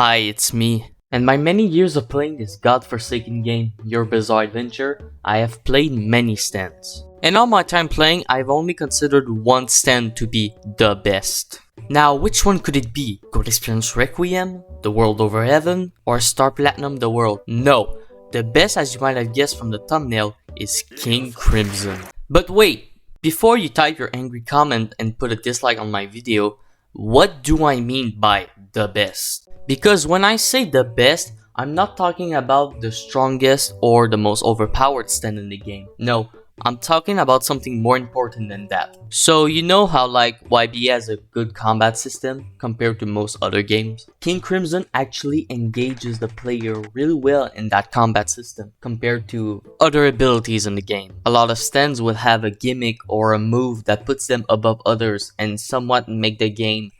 Hi, it's me. In my many years of playing this godforsaken game, Your Bizarre Adventure, I have played many stands. In all my time playing, I've only considered one stand to be the best. Now, which one could it be? Gold Experience Requiem? The World Over Heaven? Or Star Platinum The World? No, the best, as you might have guessed from the thumbnail, is King Crimson. But wait, before you type your angry comment and put a dislike on my video, what do I mean by the best? Because when I say the best, I'm not talking about the strongest or the most overpowered stand in the game. No, I'm talking about something more important than that. So you know how like YBA has a good combat system compared to most other games? King Crimson actually engages the player really well in that combat system compared to other abilities in the game. A lot of stands will have a gimmick or a move that puts them above others and somewhat make the game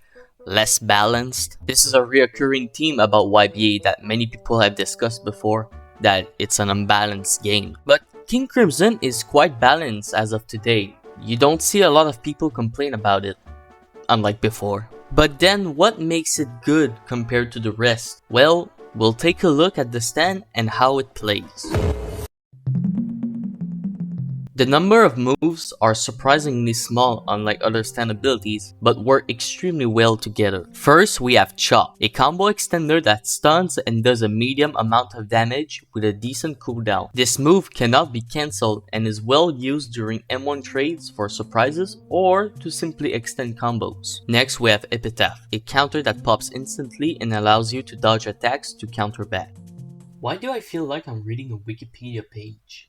less balanced. This is a reoccurring theme about YBA that many people have discussed before, that it's an unbalanced game. But King Crimson is quite balanced as of today. You don't see a lot of people complain about it, unlike before. But then what makes it good compared to the rest? Well, we'll take a look at the stand and how it plays. The number of moves are surprisingly small unlike other stand abilities, but work extremely well together. First, we have Chop, a combo extender that stuns and does a medium amount of damage with a decent cooldown. This move cannot be cancelled and is well used during M1 trades for surprises or to simply extend combos. Next, we have Epitaph, a counter that pops instantly and allows you to dodge attacks to counter back. Why do I feel like I'm reading a Wikipedia page?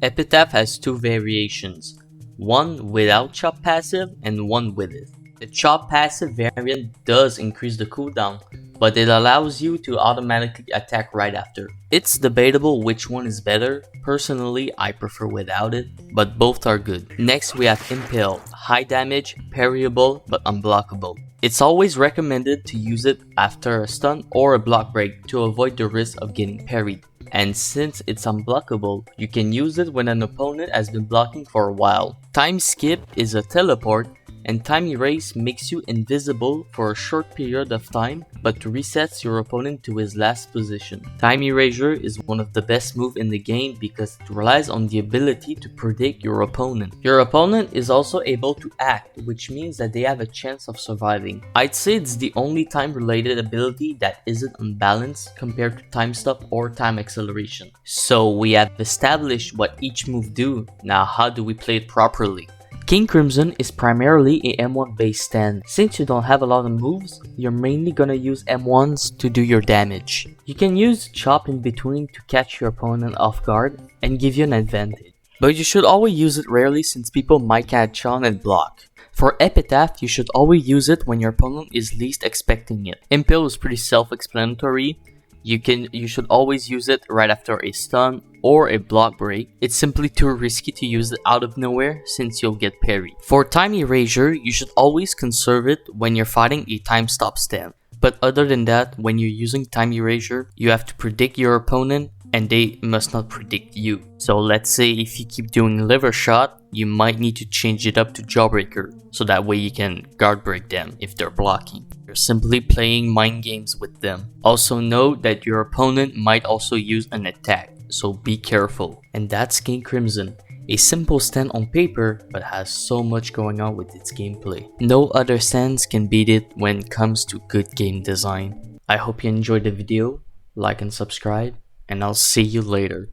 Epitaph has two variations, one without Chop passive and one with it. The Chop passive variant does increase the cooldown, but it allows you to automatically attack right after. It's debatable which one is better. Personally, I prefer without it, but both are good. Next, we have Impale, high damage, parryable, but unblockable. It's always recommended to use it after a stun or a block break to avoid the risk of getting parried. And since it's unblockable, you can use it when an opponent has been blocking for a while. Time Skip is a teleport, and Time Erase makes you invisible for a short period of time, but resets your opponent to his last position. Time Erasure is one of the best moves in the game because it relies on the ability to predict your opponent. Your opponent is also able to act, which means that they have a chance of surviving. I'd say it's the only time-related ability that isn't unbalanced compared to Time Stop or Time Acceleration. So we have established what each move do. Now how do we play it properly? King Crimson is primarily a M1 based stand. Since you don't have a lot of moves, you're mainly gonna use M1s to do your damage. You can use Chop in between to catch your opponent off guard and give you an advantage. But you should always use it rarely since people might catch on and block. For Epitaph, you should always use it when your opponent is least expecting it. Impale is pretty self-explanatory. You should always use it right after a stun or a block break. It's simply too risky to use it out of nowhere since you'll get parried. For Time Erasure, you should always conserve it when you're fighting a time stop stand. But other than that, when you're using Time Erasure, you have to predict your opponent and they must not predict you. So let's say if you keep doing Liver Shot, you might need to change it up to Jawbreaker, so that way you can guard break them if they're blocking. You're simply playing mind games with them. Also note that your opponent might also use an attack, so be careful. And that's King Crimson. A simple stand on paper, but has so much going on with its gameplay. No other stands can beat it when it comes to good game design. I hope you enjoyed the video, like and subscribe, and I'll see you later.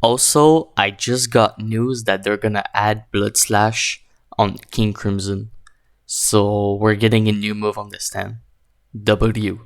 Also, I just got news that they're gonna add Blood Slash on King Crimson. So we're getting a new move on this stand. W.